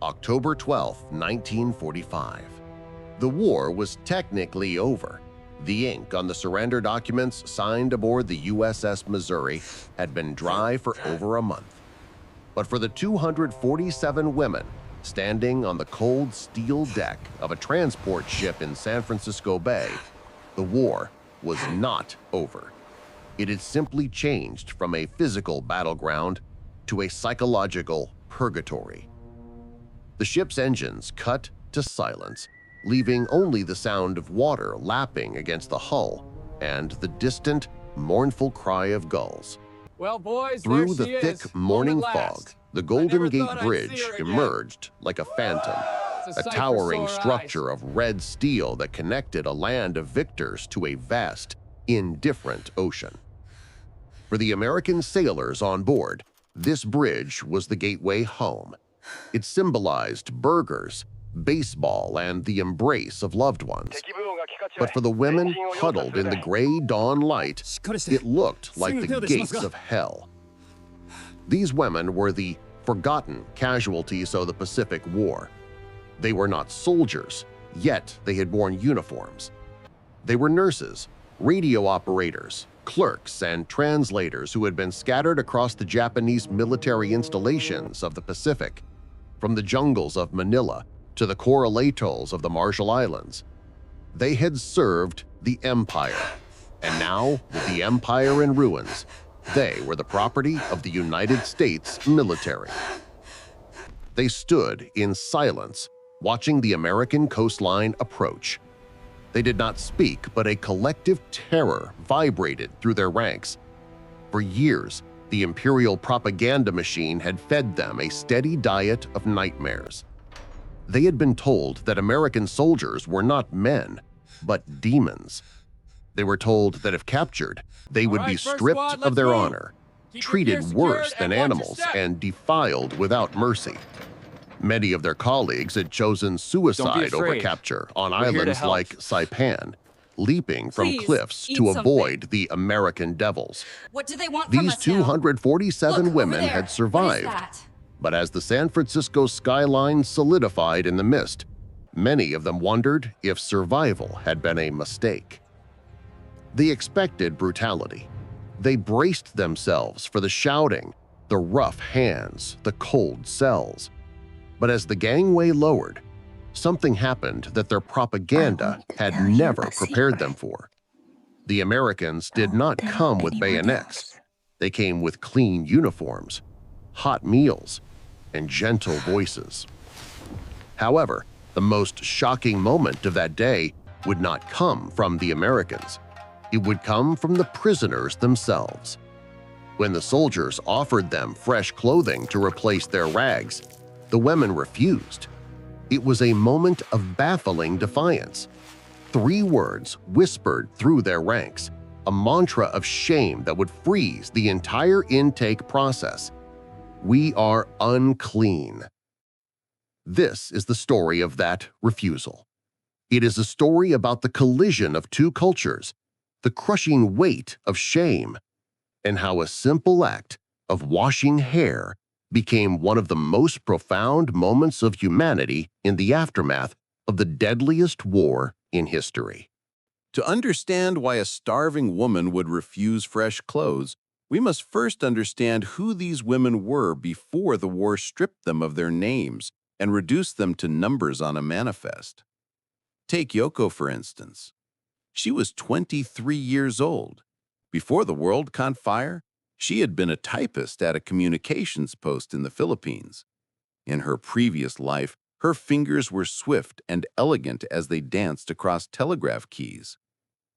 October 12, 1945. The war was technically over. The ink on the surrender documents signed aboard the USS Missouri had been dry for over a month. But for the 247 women standing on the cold steel deck of a transport ship in San Francisco Bay, the war was not over. It had simply changed from a physical battleground to a psychological purgatory. The ship's engines cut to silence, leaving only the sound of water lapping against the hull and the distant, mournful cry of gulls. Well, boys, Through there the she thick is. morning Moment fog, last. the I Golden never Gate thought I'd see Bridge her again. emerged like a phantom, It's a sight for towering sore structure eyes. of red steel that connected a land of victors to a vast, indifferent ocean. For the American sailors on board, this bridge was the gateway home. It symbolized burgers, baseball, and the embrace of loved ones. But for the women huddled in the gray dawn light, it looked like the gates of hell. These women were the forgotten casualties of the Pacific War. They were not soldiers, yet they had worn uniforms. They were nurses, radio operators, clerks, and translators who had been scattered across the Japanese military installations of the Pacific, from the jungles of Manila to the coral atolls of the Marshall Islands. They had served the Empire, and now, with the Empire in ruins, they were the property of the United States military. They stood in silence, watching the American coastline approach. They did not speak, but a collective terror vibrated through their ranks. For years, the imperial propaganda machine had fed them a steady diet of nightmares. They had been told that American soldiers were not men, but demons. They were told that if captured, they would be stripped of their honor, treated worse than animals, and defiled without mercy. Many of their colleagues had chosen suicide over capture on islands like Saipan, leaping from cliffs to avoid the American devils. What do they want from These us now? 247 Look, women over there. had What is survived, that? but as the San Francisco skyline solidified in the mist, many of them wondered if survival had been a mistake. They expected brutality. They braced themselves for the shouting, the rough hands, the cold cells. But as the gangway lowered, something happened that their propaganda had never prepared them for. The Americans did not come with bayonets. They came with clean uniforms, hot meals, and gentle voices. However, the most shocking moment of that day would not come from the Americans. It would come from the prisoners themselves. When the soldiers offered them fresh clothing to replace their rags, the women refused. It was a moment of baffling defiance. 3 words whispered through their ranks, a mantra of shame that would freeze the entire intake process. "We are unclean." This is the story of that refusal. It is a story about the collision of 2 cultures, the crushing weight of shame, and how a simple act of washing hair became one of the most profound moments of humanity in the aftermath of the deadliest war in history. To understand why a starving woman would refuse fresh clothes, we must first understand who these women were before the war stripped them of their names and reduced them to numbers on a manifest. Take Yoko, for instance. She was 23 years old. Before the world caught fire, she had been a typist at a communications post in the Philippines. In her previous life, her fingers were swift and elegant as they danced across telegraph keys.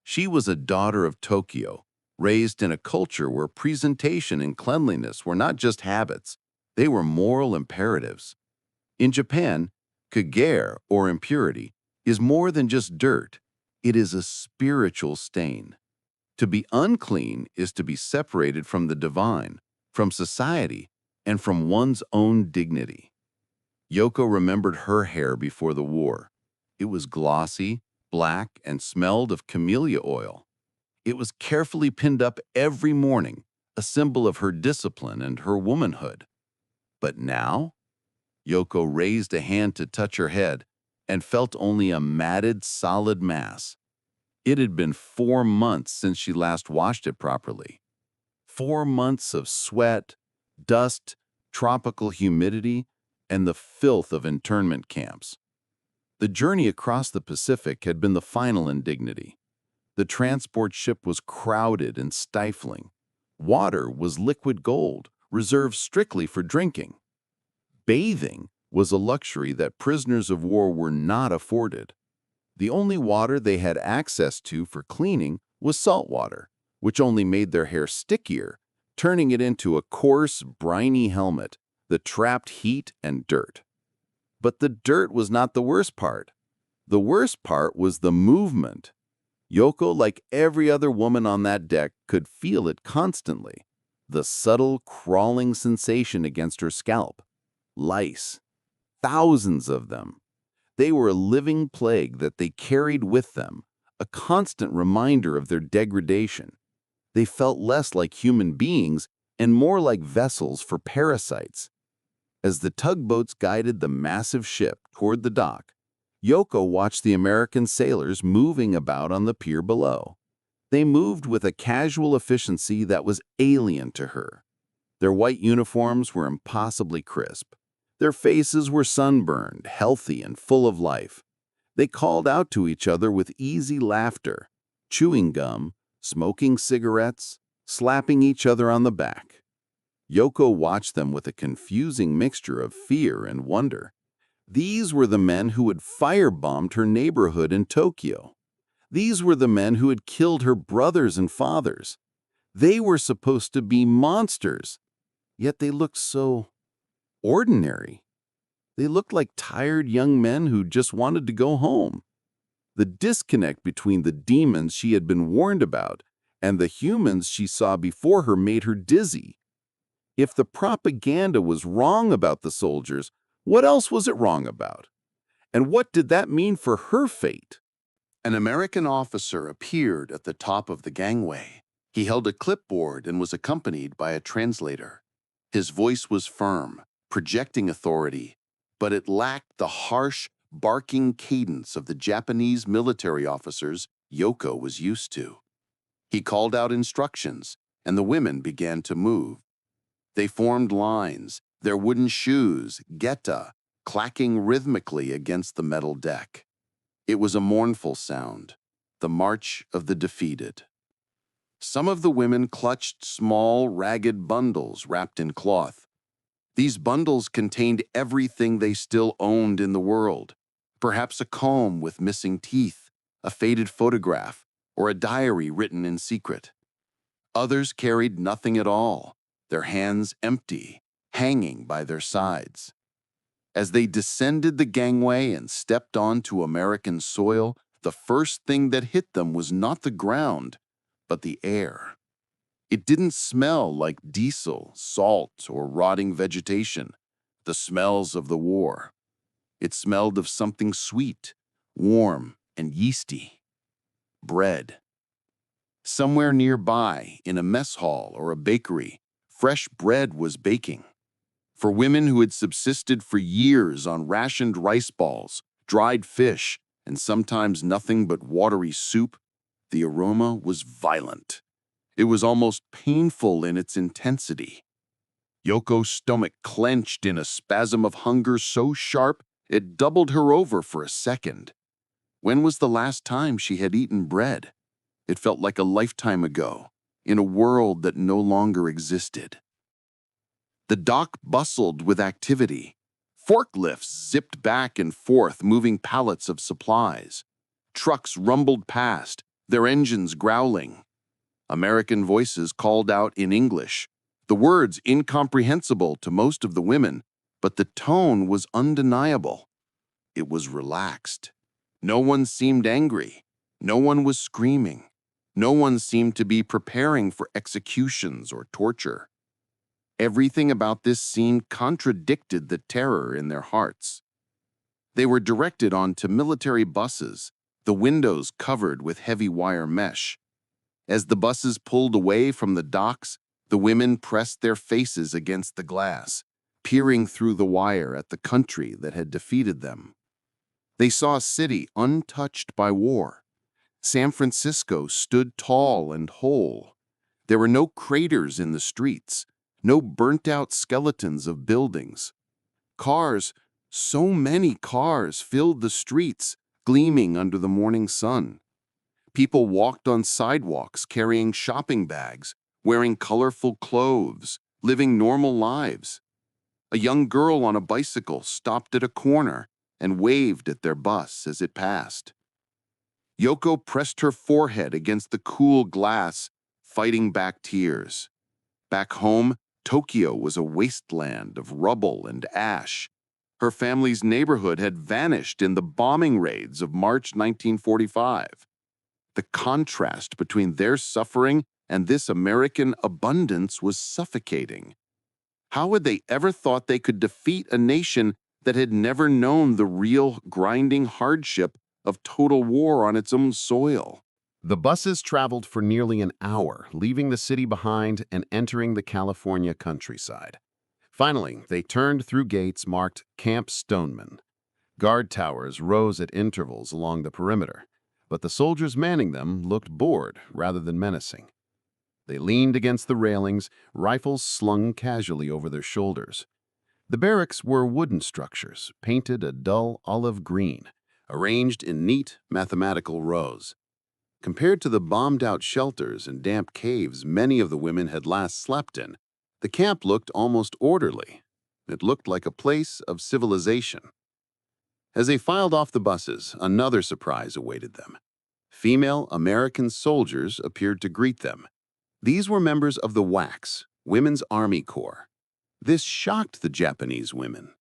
She was a daughter of Tokyo, raised in a culture where presentation and cleanliness were not just habits, they were moral imperatives. In Japan, kagere, or impurity, is more than just dirt. It is a spiritual stain. To be unclean is to be separated from the divine, from society, and from one's own dignity. Yoko remembered her hair before the war. It was glossy, black, and smelled of camellia oil. It was carefully pinned up every morning, a symbol of her discipline and her womanhood. But now, Yoko raised a hand to touch her head and felt only a matted, solid mass. It had been 4 months since she last washed it properly. 4 months of sweat, dust, tropical humidity, and the filth of internment camps. The journey across the Pacific had been the final indignity. The transport ship was crowded and stifling. Water was liquid gold, reserved strictly for drinking. Bathing was a luxury that prisoners of war were not afforded. The only water they had access to for cleaning was salt water, which only made their hair stickier, turning it into a coarse, briny helmet that trapped heat and dirt. But the dirt was not the worst part. The worst part was the movement. Yoko, like every other woman on that deck, could feel it constantly. The subtle, crawling sensation against her scalp. Lice. Thousands of them. They were a living plague that they carried with them, a constant reminder of their degradation. They felt less like human beings and more like vessels for parasites. As the tugboats guided the massive ship toward the dock, Yoko watched the American sailors moving about on the pier below. They moved with a casual efficiency that was alien to her. Their white uniforms were impossibly crisp. Their faces were sunburned, healthy, and full of life. They called out to each other with easy laughter, chewing gum, smoking cigarettes, slapping each other on the back. Yoko watched them with a confusing mixture of fear and wonder. These were the men who had firebombed her neighborhood in Tokyo. These were the men who had killed her brothers and fathers. They were supposed to be monsters, yet they looked so ordinary. They looked like tired young men who just wanted to go home. The disconnect between the demons she had been warned about and the humans she saw before her made her dizzy. If the propaganda was wrong about the soldiers, what else was it wrong about? And what did that mean for her fate? An American officer appeared at the top of the gangway. He held a clipboard and was accompanied by a translator. His voice was firm, projecting authority, but it lacked the harsh, barking cadence of the Japanese military officers Yoko was used to. He called out instructions, and the women began to move. They formed lines, their wooden shoes, geta, clacking rhythmically against the metal deck. It was a mournful sound, the march of the defeated. Some of the women clutched small, ragged bundles wrapped in cloth. These bundles contained everything they still owned in the world, perhaps a comb with missing teeth, a faded photograph, or a diary written in secret. Others carried nothing at all, their hands empty, hanging by their sides. As they descended the gangway and stepped onto American soil, the first thing that hit them was not the ground, but the air. It didn't smell like diesel, salt, or rotting vegetation, the smells of the war. It smelled of something sweet, warm, and yeasty. Bread. Somewhere nearby, in a mess hall or a bakery, fresh bread was baking. For women who had subsisted for years on rationed rice balls, dried fish, and sometimes nothing but watery soup, the aroma was violent. It was almost painful in its intensity. Yoko's stomach clenched in a spasm of hunger so sharp it doubled her over for a second. When was the last time she had eaten bread? It felt like a lifetime ago, in a world that no longer existed. The dock bustled with activity. Forklifts zipped back and forth, moving pallets of supplies. Trucks rumbled past, their engines growling. American voices called out in English, the words incomprehensible to most of the women, but the tone was undeniable. It was relaxed. No one seemed angry. No one was screaming. No one seemed to be preparing for executions or torture. Everything about this scene contradicted the terror in their hearts. They were directed onto military buses, the windows covered with heavy wire mesh. As the buses pulled away from the docks, the women pressed their faces against the glass, peering through the wire at the country that had defeated them. They saw a city untouched by war. San Francisco stood tall and whole. There were no craters in the streets, no burnt-out skeletons of buildings. Cars, so many cars, filled the streets, gleaming under the morning sun. People walked on sidewalks carrying shopping bags, wearing colorful clothes, living normal lives. A young girl on a bicycle stopped at a corner and waved at their bus as it passed. Yoko pressed her forehead against the cool glass, fighting back tears. Back home, Tokyo was a wasteland of rubble and ash. Her family's neighborhood had vanished in the bombing raids of March 1945. The contrast between their suffering and this American abundance was suffocating. How had they ever thought they could defeat a nation that had never known the real grinding hardship of total war on its own soil? The buses traveled for nearly an hour, leaving the city behind and entering the California countryside. Finally, they turned through gates marked Camp Stoneman. Guard towers rose at intervals along the perimeter, but the soldiers manning them looked bored rather than menacing. They leaned against the railings, rifles slung casually over their shoulders. The barracks were wooden structures, painted a dull olive green, arranged in neat mathematical rows. Compared to the bombed-out shelters and damp caves many of the women had last slept in, the camp looked almost orderly. It looked like a place of civilization. As they filed off the buses, another surprise awaited them. Female American soldiers appeared to greet them. These were members of the WWII, Women's Army Corps. This shocked the Japanese women.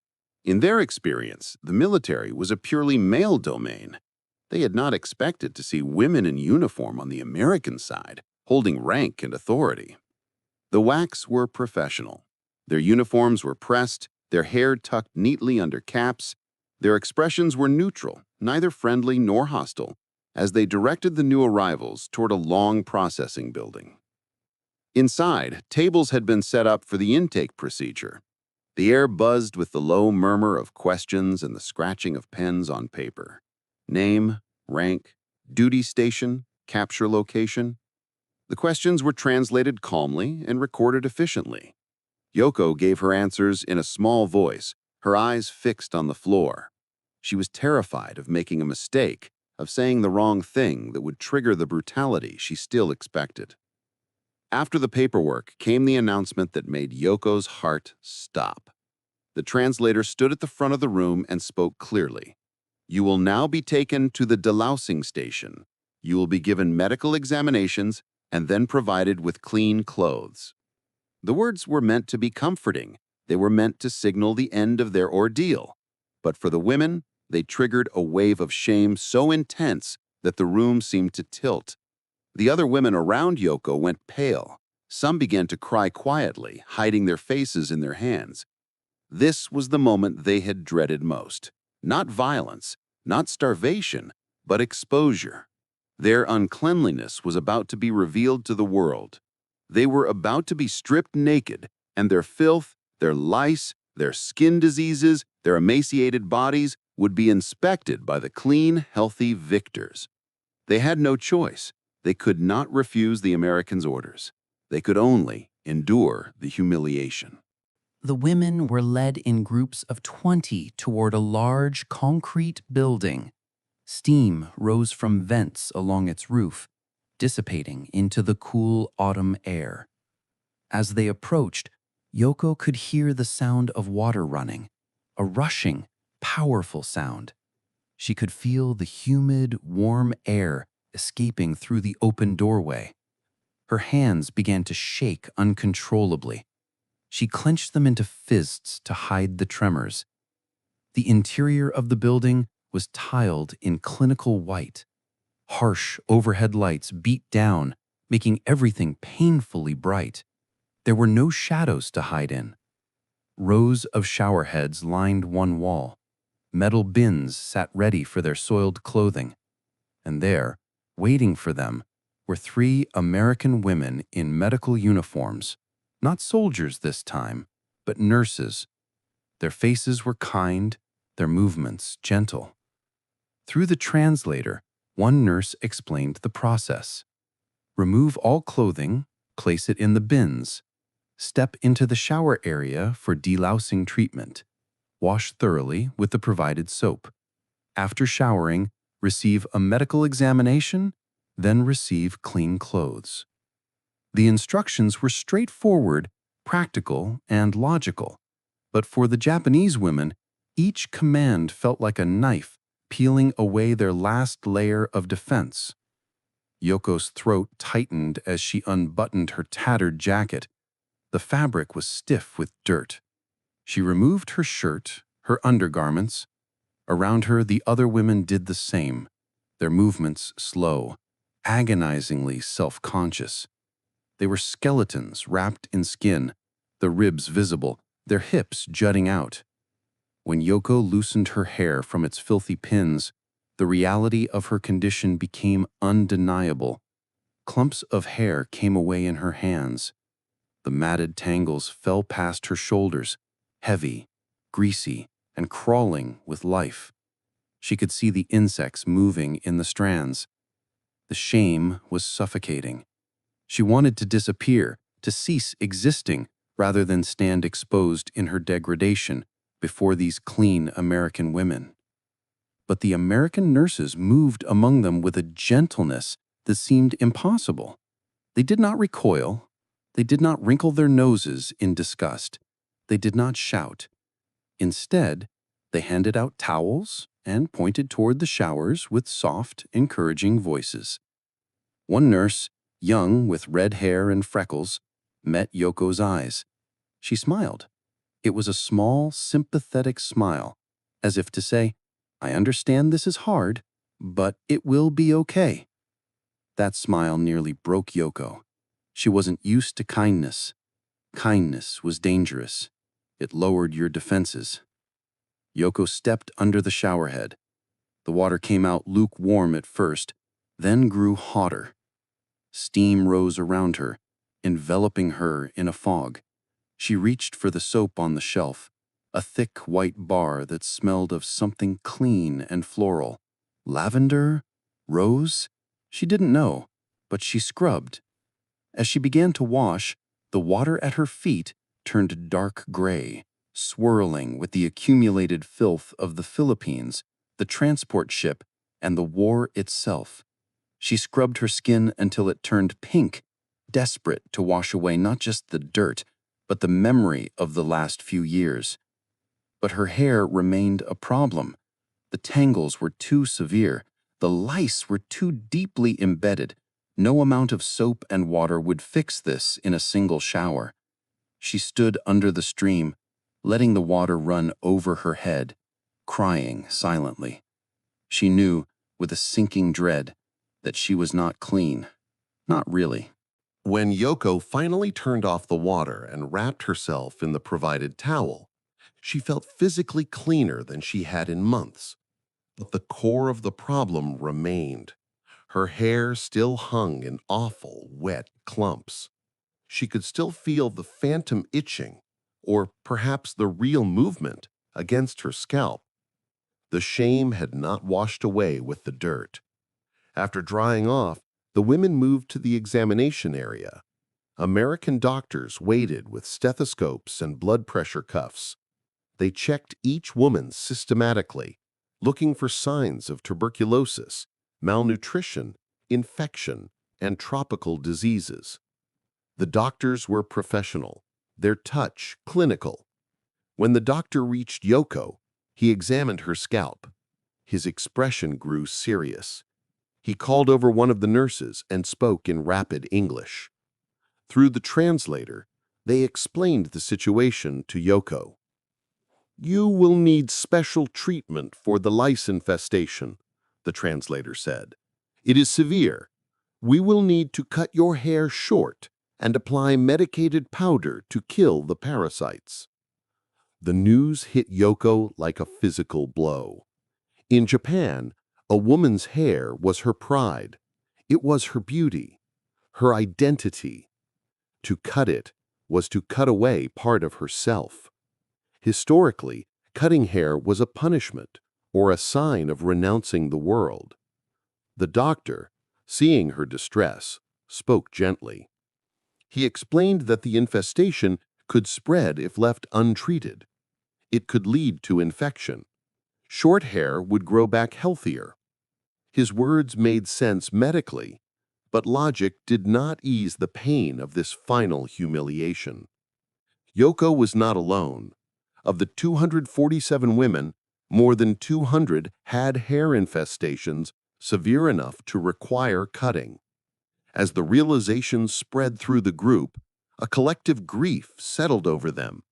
In their experience, the military was a purely male domain. They had not expected to see women in uniform on the American side, holding rank and authority. The WWIIs were professional. Their uniforms were pressed, their hair tucked neatly under caps. Their expressions were neutral, neither friendly nor hostile, as they directed the new arrivals toward a long processing building. Inside, tables had been set up for the intake procedure. The air buzzed with the low murmur of questions and the scratching of pens on paper. Name, rank, duty station, capture location. The questions were translated calmly and recorded efficiently. Yoko gave her answers in a small voice, her eyes fixed on the floor. She was terrified of making a mistake, of saying the wrong thing that would trigger the brutality she still expected. After the paperwork came the announcement that made Yoko's heart stop. The translator stood at the front of the room and spoke clearly. You will now be taken to the delousing station. You will be given medical examinations and then provided with clean clothes. The words were meant to be comforting. They were meant to signal the end of their ordeal. But for the women, they triggered a wave of shame so intense that the room seemed to tilt. The other women around Yoko went pale. Some began to cry quietly, hiding their faces in their hands. This was the moment they had dreaded most. Not violence, not starvation, but exposure. Their uncleanliness was about to be revealed to the world. They were about to be stripped naked, and their filth, their lice, their skin diseases, their emaciated bodies would be inspected by the clean, healthy victors. They had no choice. They could not refuse the Americans' orders. They could only endure the humiliation. The women were led in groups of 20 toward a large concrete building. Steam rose from vents along its roof, dissipating into the cool autumn air. As they approached, Yoko could hear the sound of water running, a rushing, powerful sound. She could feel the humid, warm air escaping through the open doorway. Her hands began to shake uncontrollably. She clenched them into fists to hide the tremors. The interior of the building was tiled in clinical white. Harsh overhead lights beat down, making everything painfully bright. There were no shadows to hide in. Rows of shower heads lined one wall. Metal bins sat ready for their soiled clothing. And there, waiting for them, were 3 American women in medical uniforms. Not soldiers this time, but nurses, Their faces were kind, their movements gentle. Through the translator, one nurse explained the process. Remove all clothing, place it in the bins. Step into the shower area for delousing treatment. Wash thoroughly with the provided soap. After showering, receive a medical examination, then receive clean clothes. The instructions were straightforward, practical, and logical. But for the Japanese women, each command felt like a knife peeling away their last layer of defense. Yoko's throat tightened as she unbuttoned her tattered jacket. The fabric was stiff with dirt. She removed her shirt, her undergarments. Around her, the other women did the same, their movements slow, agonizingly self-conscious. They were skeletons wrapped in skin, the ribs visible, their hips jutting out. When Yoko loosened her hair from its filthy pins, the reality of her condition became undeniable. Clumps of hair came away in her hands. The matted tangles fell past her shoulders, heavy, greasy, and crawling with life. She could see the insects moving in the strands. The shame was suffocating. She wanted to disappear, to cease existing, rather than stand exposed in her degradation before these clean American women. But the American nurses moved among them with a gentleness that seemed impossible. They did not recoil. They did not wrinkle their noses in disgust. They did not shout. Instead, they handed out towels and pointed toward the showers with soft, encouraging voices. One nurse, young with red hair and freckles, met Yoko's eyes. She smiled. It was a small, sympathetic smile, as if to say, "I understand this is hard, but it will be okay." That smile nearly broke Yoko. She wasn't used to kindness. Kindness was dangerous. It lowered your defenses. Yoko stepped under the showerhead. The water came out lukewarm at first, then grew hotter. Steam rose around her, enveloping her in a fog. She reached for the soap on the shelf, a thick white bar that smelled of something clean and floral. Lavender? Rose? She didn't know, but she scrubbed. As she began to wash, the water at her feet turned dark gray, swirling with the accumulated filth of the Philippines, the transport ship, and the war itself. She scrubbed her skin until it turned pink, desperate to wash away not just the dirt, but the memory of the last few years. But her hair remained a problem. The tangles were too severe. The lice were too deeply embedded. No amount of soap and water would fix this in a single shower. She stood under the stream, letting the water run over her head, crying silently. She knew, with a sinking dread, that she was not clean. Not really. When Yoko finally turned off the water and wrapped herself in the provided towel, she felt physically cleaner than she had in months. But the core of the problem remained. Her hair still hung in awful, wet clumps. She could still feel the phantom itching, or perhaps the real movement, against her scalp. The shame had not washed away with the dirt. After drying off, the women moved to the examination area. American doctors waited with stethoscopes and blood pressure cuffs. They checked each woman systematically, looking for signs of tuberculosis, malnutrition, infection, and tropical diseases. The doctors were professional, their touch clinical. When the doctor reached Yoko, he examined her scalp. His expression grew serious. He called over one of the nurses and spoke in rapid English. Through the translator, they explained the situation to Yoko. "You will need special treatment for the lice infestation," the translator said. "It is severe. We will need to cut your hair short and apply medicated powder to kill the parasites." The news hit Yoko like a physical blow. In Japan, a woman's hair was her pride. It was her beauty, her identity. To cut it was to cut away part of herself. Historically, cutting hair was a punishment or a sign of renouncing the world. The doctor, seeing her distress, spoke gently. He explained that the infestation could spread if left untreated. It could lead to infection. Short hair would grow back healthier. His words made sense medically, but logic did not ease the pain of this final humiliation. Yoko was not alone. Of the 247 women, more than 200 had hair infestations severe enough to require cutting. As the realization spread through the group, a collective grief settled over them.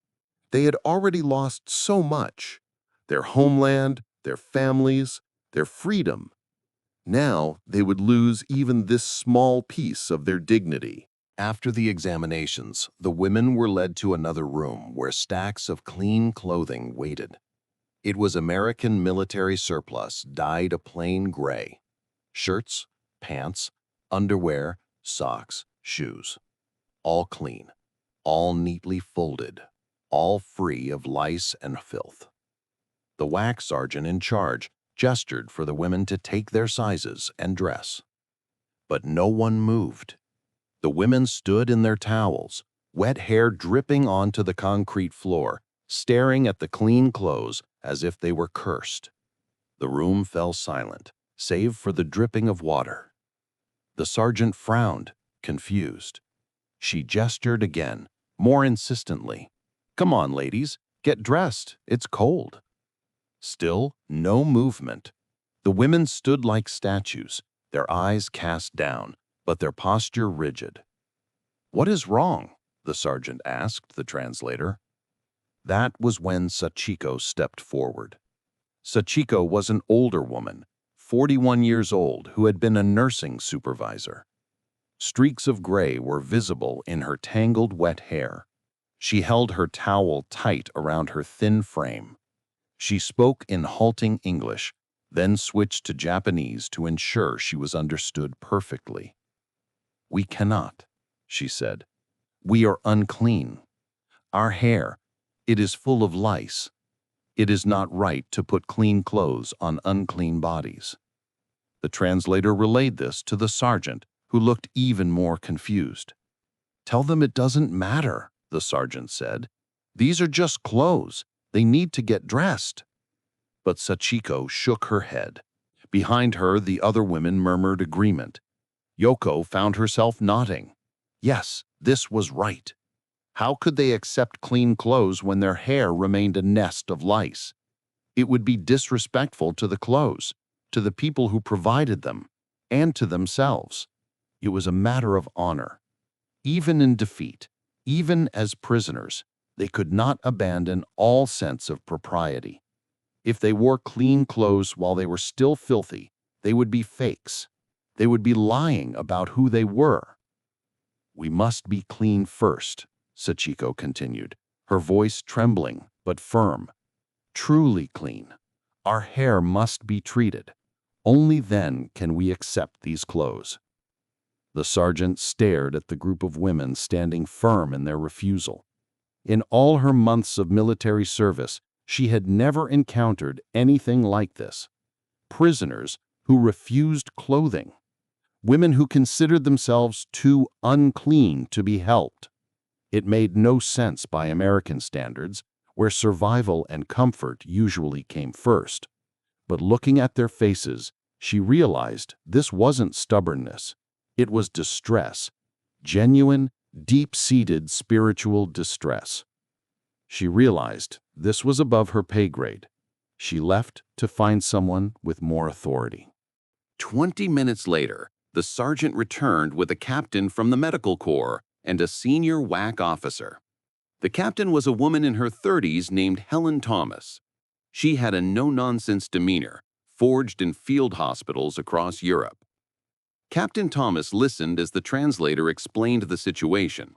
They had already lost so much: their homeland, their families, their freedom. Now they would lose even this small piece of their dignity. After the examinations, the women were led to another room where stacks of clean clothing waited. It was American military surplus dyed a plain gray. Shirts, pants, underwear, socks, shoes. All clean, all neatly folded, all free of lice and filth. The WWII sergeant in charge gestured for the women to take their sizes and dress. But no one moved. The women stood in their towels, wet hair dripping onto the concrete floor, staring at the clean clothes as if they were cursed. The room fell silent, save for the dripping of water. The sergeant frowned, confused. She gestured again, more insistently. "Come on, ladies, get dressed, it's cold." Still, no movement. The women stood like statues, their eyes cast down, but their posture rigid. "What is wrong?" the sergeant asked the translator. That was when Sachiko stepped forward. Sachiko was an older woman, 41 years old, who had been a nursing supervisor. Streaks of gray were visible in her tangled wet hair. She held her towel tight around her thin frame. She spoke in halting English, then switched to Japanese to ensure she was understood perfectly. "We cannot," she said. "We are unclean. Our hair, it is full of lice. It is not right to put clean clothes on unclean bodies." The translator relayed this to the sergeant, who looked even more confused. "Tell them it doesn't matter," the sergeant said. "These are just clothes. They need to get dressed." But Sachiko shook her head. Behind her, the other women murmured agreement. Yoko found herself nodding. Yes, this was right. How could they accept clean clothes when their hair remained a nest of lice? It would be disrespectful to the clothes, to the people who provided them, and to themselves. It was a matter of honor. Even in defeat, even as prisoners, they could not abandon all sense of propriety. If they wore clean clothes while they were still filthy, they would be fakes. They would be lying about who they were. "We must be clean first," Sachiko continued, her voice trembling but firm. "Truly clean. Our hair must be treated. Only then can we accept these clothes." The sergeant stared at the group of women standing firm in their refusal. In all her months of military service, she had never encountered anything like this. Prisoners who refused clothing. Women who considered themselves too unclean to be helped. It made no sense by American standards, where survival and comfort usually came first. But looking at their faces, she realized this wasn't stubbornness. It was distress, genuine, deep-seated spiritual distress. She realized this was above her pay grade. She left to find someone with more authority. 20 minutes later, the sergeant returned with a captain from the medical corps and a senior WWII officer. The captain was a woman in her 30s named Helen Thomas. She had a no-nonsense demeanor, forged in field hospitals across Europe. Captain Thomas listened as the translator explained the situation.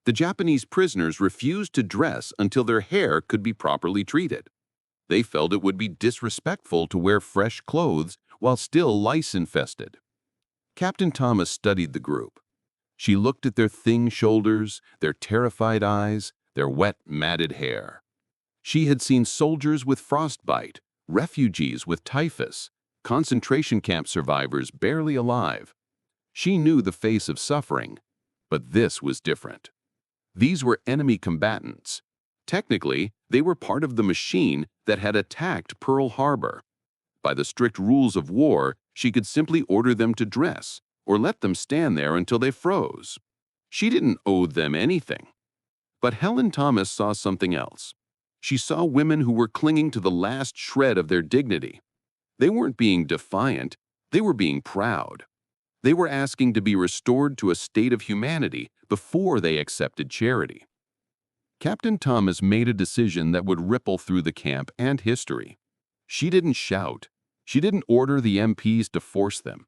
The Japanese prisoners refused to dress until their hair could be properly treated. They felt it would be disrespectful to wear fresh clothes while still lice-infested. Captain Thomas studied the group. She looked at their thin shoulders, their terrified eyes, their wet, matted hair. She had seen soldiers with frostbite, refugees with typhus, concentration camp survivors barely alive. She knew the face of suffering, but this was different. These were enemy combatants. Technically, they were part of the machine that had attacked Pearl Harbor. By the strict rules of war, she could simply order them to dress or let them stand there until they froze. She didn't owe them anything. But Helen Thomas saw something else. She saw women who were clinging to the last shred of their dignity. They weren't being defiant, they were being proud. They were asking to be restored to a state of humanity before they accepted charity. Captain Thomas made a decision that would ripple through the camp and history. She didn't shout. She didn't order the MPs to force them.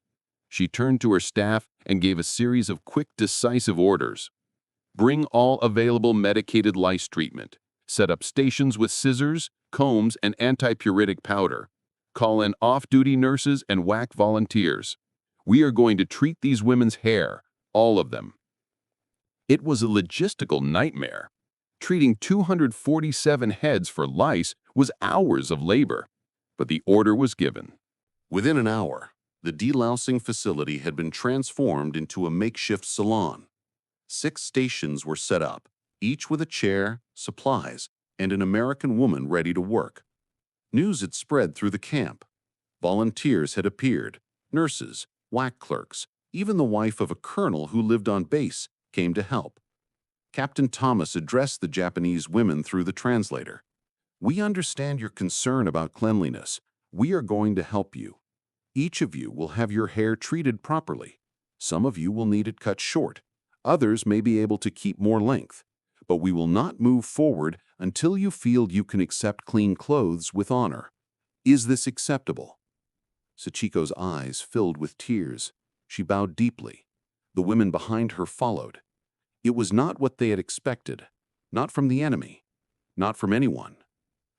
She turned to her staff and gave a series of quick, decisive orders. Bring all available medicated lice treatment. Set up stations with scissors, combs, and antipyretic powder. Call in off-duty nurses and WWII volunteers. We are going to treat these women's hair, all of them. It was a logistical nightmare. Treating 247 heads for lice was hours of labor, but the order was given. Within an hour, the delousing facility had been transformed into a makeshift salon. 6 stations were set up, each with a chair, supplies, and an American woman ready to work. News had spread through the camp. Volunteers had appeared, nurses, WWII clerks, even the wife of a colonel who lived on base came to help. Captain Thomas addressed the Japanese women through the translator. We understand your concern about cleanliness. We are going to help you. Each of you will have your hair treated properly. Some of you will need it cut short. Others may be able to keep more length. But we will not move forward until you feel you can accept clean clothes with honor. Is this acceptable? Sachiko's eyes filled with tears. She bowed deeply. The women behind her followed. It was not what they had expected, not from the enemy, not from anyone.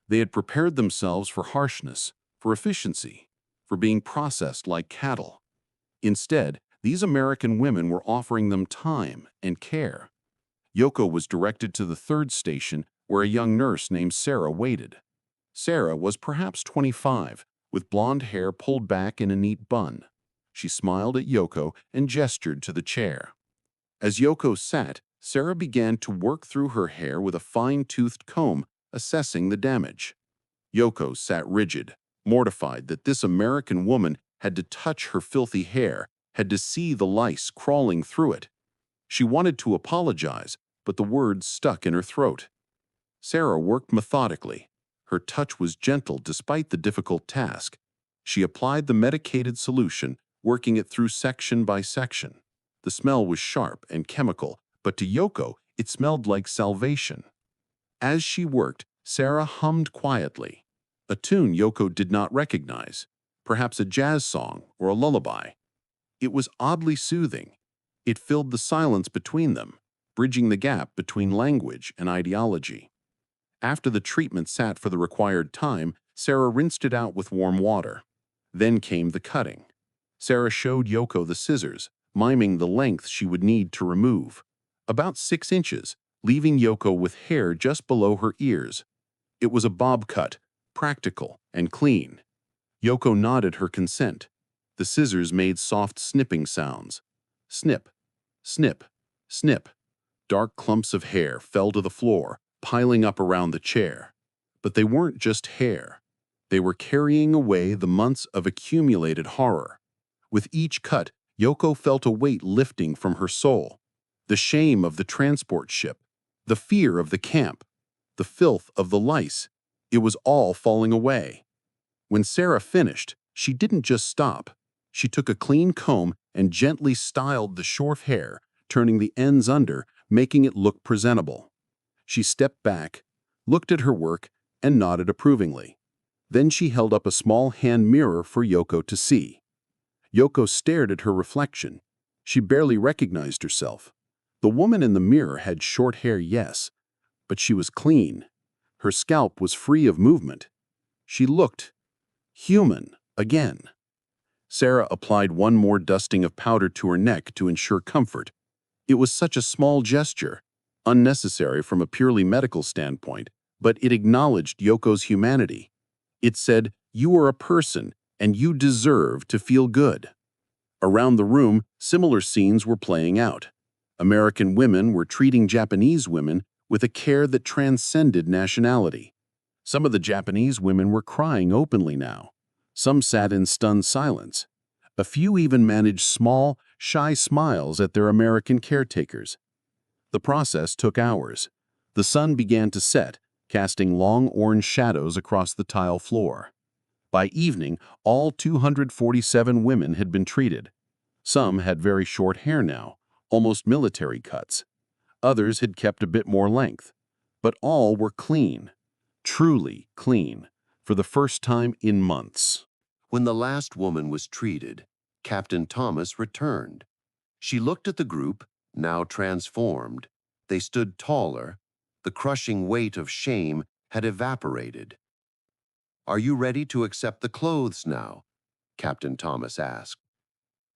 They had prepared themselves for harshness, for efficiency, for being processed like cattle. Instead, these American women were offering them time and care. Yoko was directed to the 3rd station where a young nurse named Sarah waited. Sarah was perhaps 25, with blonde hair pulled back in a neat bun. She smiled at Yoko and gestured to the chair. As Yoko sat, Sarah began to work through her hair with a fine-toothed comb, assessing the damage. Yoko sat rigid, mortified that this American woman had to touch her filthy hair, had to see the lice crawling through it. She wanted to apologize, but the words stuck in her throat. Sarah worked methodically. Her touch was gentle despite the difficult task. She applied the medicated solution, working it through section by section. The smell was sharp and chemical, but to Yoko, it smelled like salvation. As she worked, Sarah hummed quietly, a tune Yoko did not recognize, perhaps a jazz song or a lullaby. It was oddly soothing. It filled the silence between them, bridging the gap between language and ideology. After the treatment sat for the required time, Sarah rinsed it out with warm water. Then came the cutting. Sarah showed Yoko the scissors, miming the length she would need to remove. About 6 inches, leaving Yoko with hair just below her ears. It was a bob cut, practical and clean. Yoko nodded her consent. The scissors made soft snipping sounds. Snip, snip, snip. Dark clumps of hair fell to the floor, piling up around the chair. But they weren't just hair. They were carrying away the months of accumulated horror. With each cut, Yoko felt a weight lifting from her soul. The shame of the transport ship, the fear of the camp, the filth of the lice. It was all falling away. When Sarah finished, she didn't just stop. She took a clean comb and gently styled the short hair, turning the ends under, making it look presentable. She stepped back, looked at her work, and nodded approvingly. Then she held up a small hand mirror for Yoko to see. Yoko stared at her reflection. She barely recognized herself. The woman in the mirror had short hair, yes, but she was clean. Her scalp was free of movement. She looked human again. Sarah applied one more dusting of powder to her neck to ensure comfort. It was such a small gesture, unnecessary from a purely medical standpoint, But it acknowledged Yoko's humanity. It said, "You are a person, and you deserve to feel good." Around the room, similar scenes were playing out. American women were treating Japanese women with a care that transcended nationality. Some of the Japanese women were crying openly now. Some sat in stunned silence. A few even managed small, shy smiles at their American caretakers. The process took hours. The sun began to set, casting long orange shadows across the tile floor. By evening, all 247 women had been treated. Some had very short hair now, almost military cuts. Others had kept a bit more length. But all were clean, truly clean, for the first time in months. When the last woman was treated, Captain Thomas returned. She looked at the group, now transformed. They stood taller. The crushing weight of shame had evaporated. "Are you ready to accept the clothes now?" Captain Thomas asked.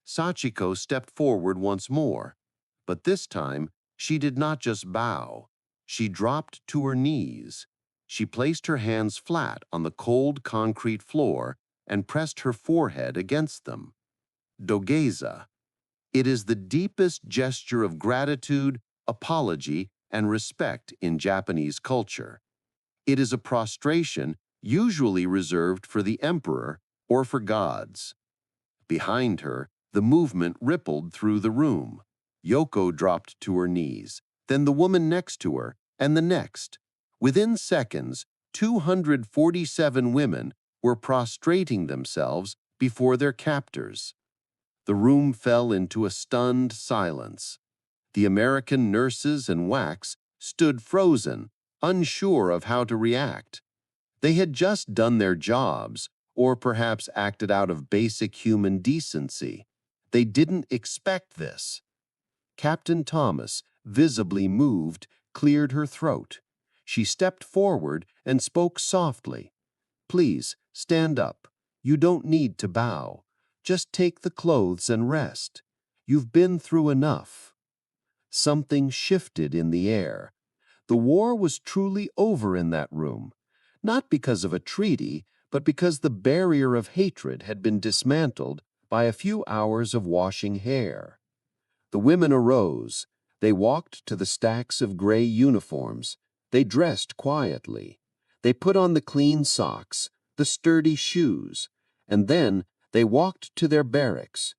Sachiko stepped forward once more, but this time she did not just bow. She dropped to her knees. She placed her hands flat on the cold concrete floor and pressed her forehead against them. Dogeza. It is the deepest gesture of gratitude, apology, and respect in Japanese culture. It is a prostration usually reserved for the emperor or for gods. Behind her, the movement rippled through the room. Yoko dropped to her knees, then the woman next to her, and the next. Within seconds, 247 women were prostrating themselves before their captors. The room fell into a stunned silence. The American nurses and WWIIs stood frozen, unsure of how to react. They had just done their jobs, or perhaps acted out of basic human decency. They didn't expect this. Captain Thomas, visibly moved, cleared her throat. She stepped forward and spoke softly. "Please, stand up. You don't need to bow. Just take the clothes and rest. You've been through enough." Something shifted in the air. The war was truly over in that room, not because of a treaty, but because the barrier of hatred had been dismantled by a few hours of washing hair. The women arose. They walked to the stacks of gray uniforms. They dressed quietly. They put on the clean socks, the sturdy shoes, and then they walked to their barracks.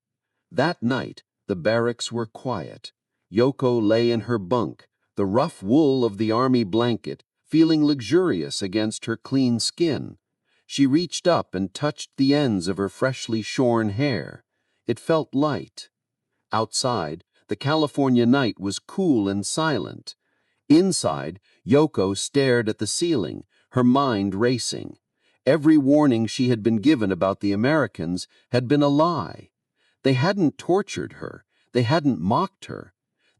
That night, the barracks were quiet. Yoko lay in her bunk, the rough wool of the army blanket feeling luxurious against her clean skin. She reached up and touched the ends of her freshly shorn hair. It felt light. Outside, the California night was cool and silent. Inside, Yoko stared at the ceiling, her mind racing. Every warning she had been given about the Americans had been a lie. They hadn't tortured her. They hadn't mocked her.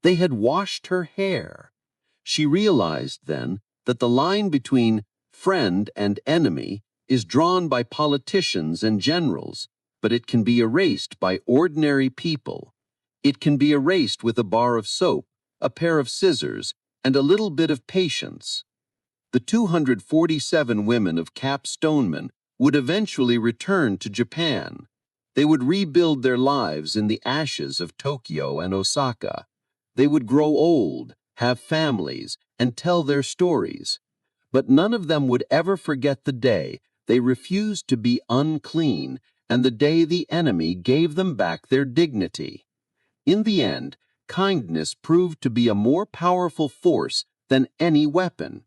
They had washed her hair. She realized then that the line between friend and enemy is drawn by politicians and generals, but it can be erased by ordinary people. It can be erased with a bar of soap, a pair of scissors, and a little bit of patience. The 247 women of Cap Stoneman would eventually return to Japan. They would rebuild their lives in the ashes of Tokyo and Osaka. They would grow old, have families, and tell their stories. But none of them would ever forget the day they refused to be unclean and the day the enemy gave them back their dignity. In the end, kindness proved to be a more powerful force than any weapon.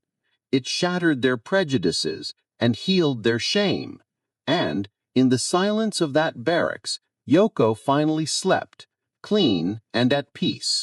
It shattered their prejudices and healed their shame. And, in the silence of that barracks, Yoko finally slept, clean and at peace.